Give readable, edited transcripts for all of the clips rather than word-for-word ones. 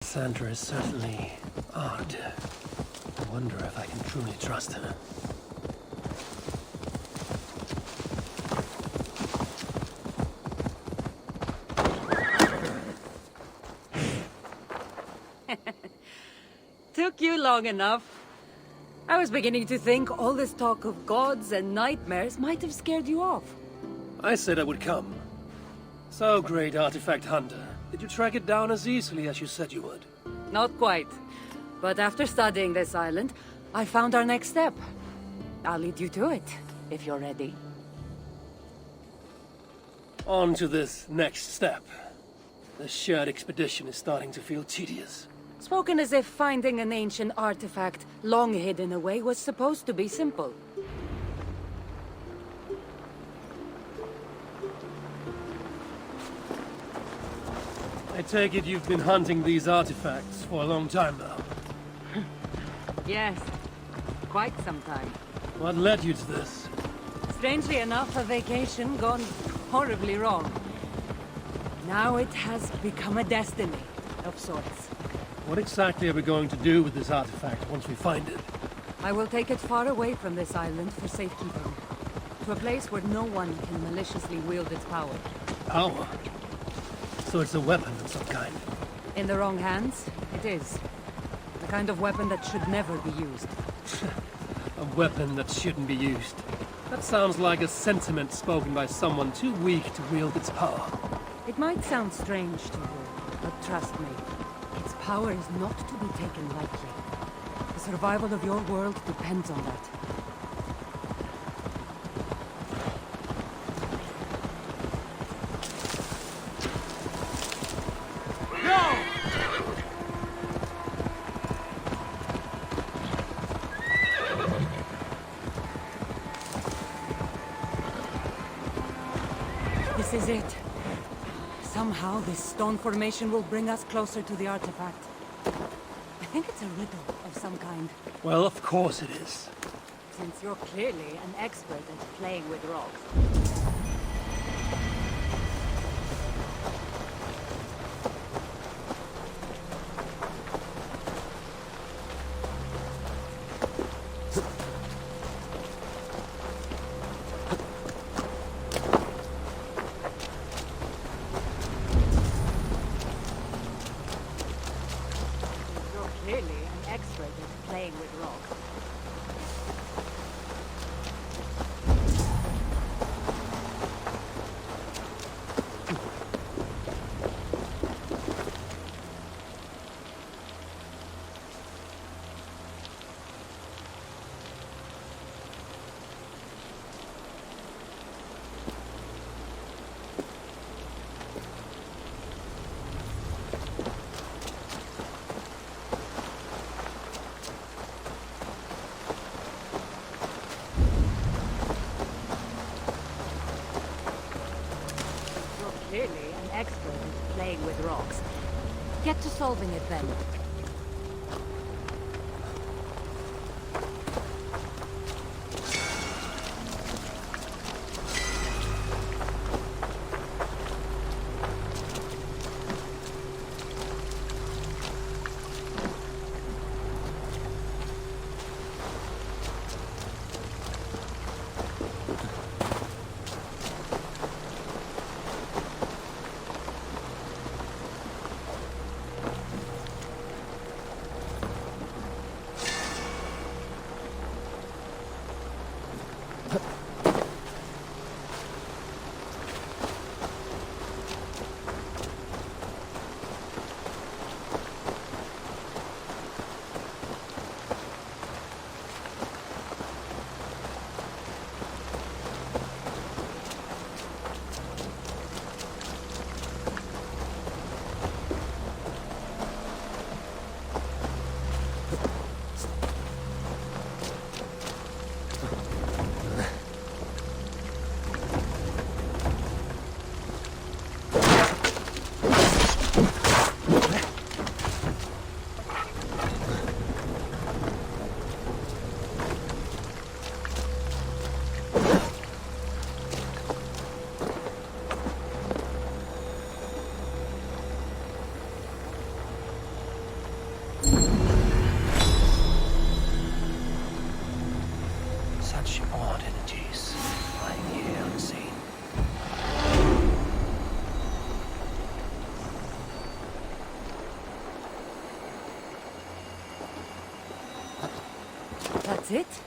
Sandra is certainly odd. I wonder if I can truly trust her. Took you long enough. I was beginning to think all this talk of gods and nightmares might have scared you off. I said I would come. So, great artifact hunter, did you track it down as easily as you said you would? Not quite. But after studying this island, I found our next step. I'll lead you to it, if you're ready. On to this next step. The shared expedition is starting to feel tedious. Spoken as if finding an ancient artifact, long hidden away, was supposed to be simple. I take it you've been hunting these artifacts for a long time now. Yes, quite some time. What led you to this? Strangely enough, a vacation gone horribly wrong. Now it has become a destiny, of sorts. What exactly are we going to do with this artifact once we find it? I will take it far away from this island for safekeeping. To a place where no one can maliciously wield its power. Power? So it's a weapon of some kind. In the wrong hands, it is. The kind of weapon that should never be used. A weapon that shouldn't be used. That sounds like a sentiment spoken by someone too weak to wield its power. It might sound strange to you, but trust me. Its power is not to be taken lightly. The survival of your world depends on that. This is it. Somehow this stone formation will bring us closer to the artifact. I think it's a riddle of some kind. Well, of course it is. Since you're clearly an expert at playing with rocks. Clearly an expert at playing with rocks. Clearly an expert at playing with rocks. Get to solving it then. That's it?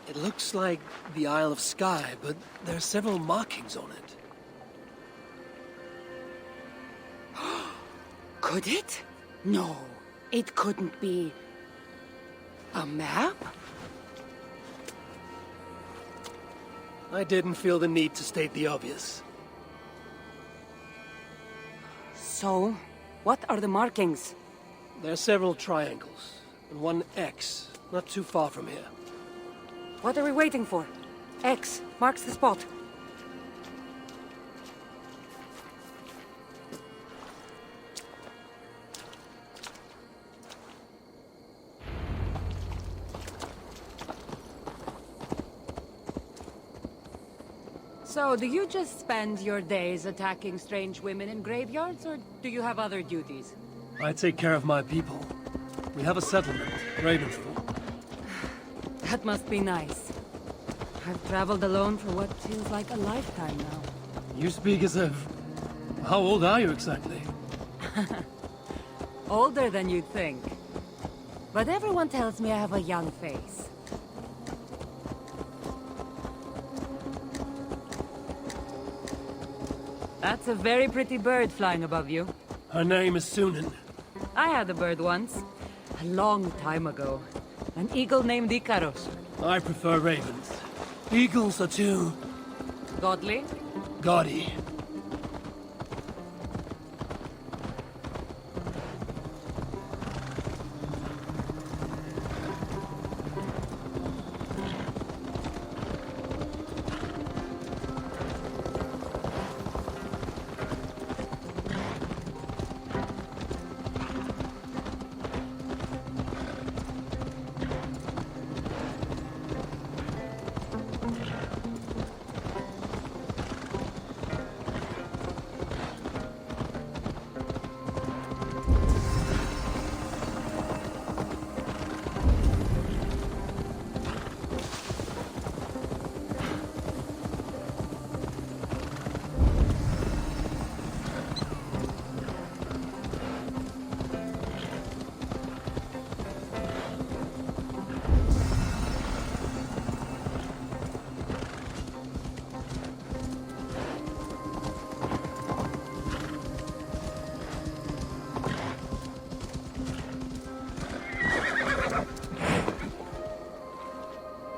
It looks like the Isle of Skye, but there are several markings on it. Could it? No, it couldn't be. A map? I didn't feel the need to state the obvious. So, what are the markings? There are several triangles, and one X, not too far from here. What are we waiting for? X marks the spot. So, do you just spend your days attacking strange women in graveyards, or do you have other duties? I take care of my people. We have a settlement, Ravensford. That must be nice. I've traveled alone for what feels like a lifetime now. You speak as if... How old are you exactly? Older than you'd think. But everyone tells me I have a young face. That's a very pretty bird flying above you. Her name is Sunan. I had a bird once. A long time ago. An eagle named Icaros. I prefer ravens. Eagles are too... Godly? gaudy.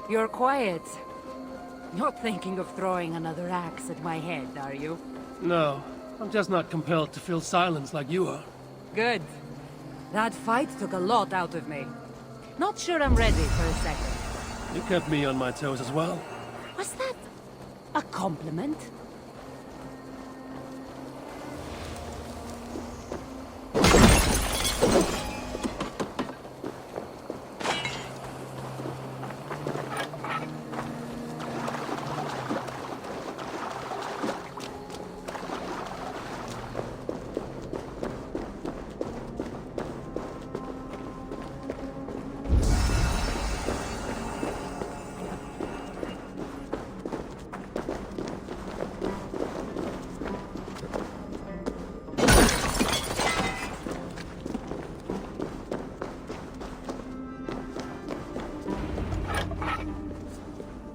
You're quiet. Not thinking of throwing another axe at my head, are you? No, I'm just not compelled to feel silence like you are. Good. That fight took a lot out of me. Not sure I'm ready for a second. You kept me on my toes as well. Was that a compliment?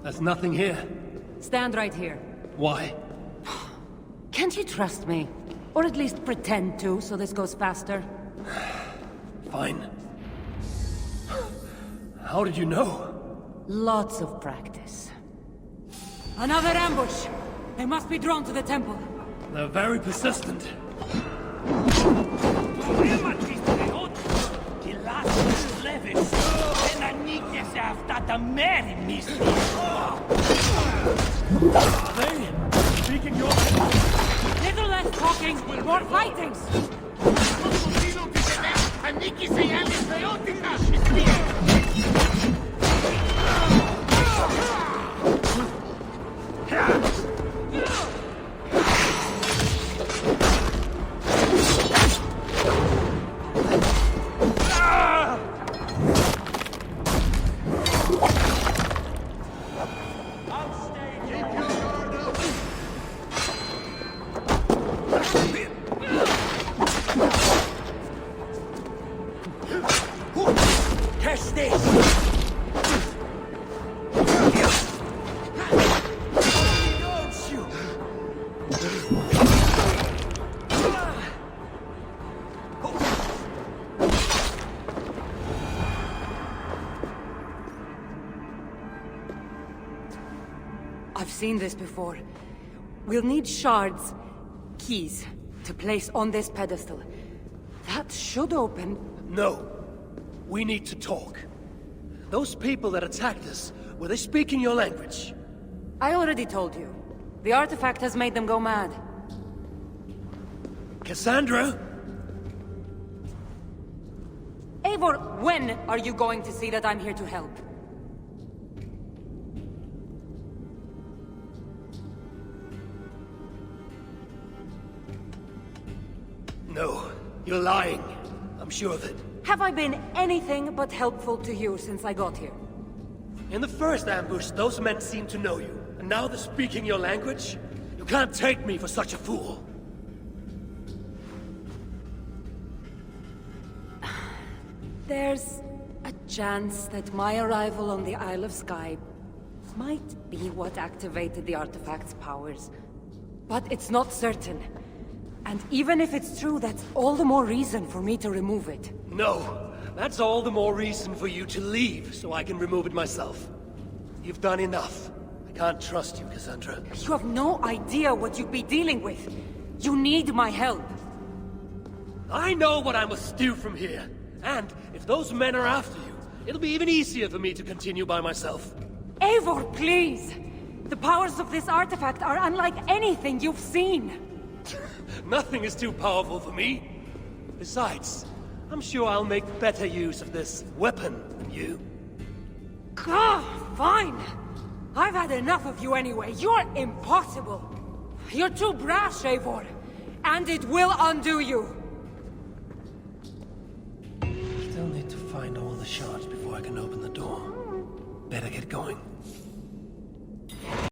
There's nothing here. Stand right here. Why? Can't you trust me? Or at least pretend to, so this goes faster? Fine. How did you know? Lots of practice. Another ambush! They must be drawn to the temple. They're very persistent. Are they speaking your... Little less talking, more fighting! seen this before. We'll need shards, keys, to place on this pedestal. That should open... No. We need to talk. Those people that attacked us, were they speaking your language? I already told you. The artifact has made them go mad. Cassandra? Eivor, when are you going to see that I'm here to help? No, you're lying. I'm sure of it. Have I been anything but helpful to you since I got here? In the first ambush, those men seemed to know you. And now they're speaking your language? You can't take me for such a fool. There's a chance that my arrival on the Isle of Skye might be what activated the artifact's powers. But it's not certain. And even if it's true, that's all the more reason for me to remove it. No, that's all the more reason for you to leave, so I can remove it myself. You've done enough. I can't trust you, Cassandra. You have no idea what you'd be dealing with. You need my help. I know what I must do from here. And if those men are after you, it'll be even easier for me to continue by myself. Eivor, please! The powers of this artifact are unlike anything you've seen. Nothing is too powerful for me. Besides, I'm sure I'll make better use of this weapon than you. Fine! I've had enough of you anyway. You're impossible. You're too brash, Eivor. And it will undo you. Still need to find all the shards before I can open the door. Better get going.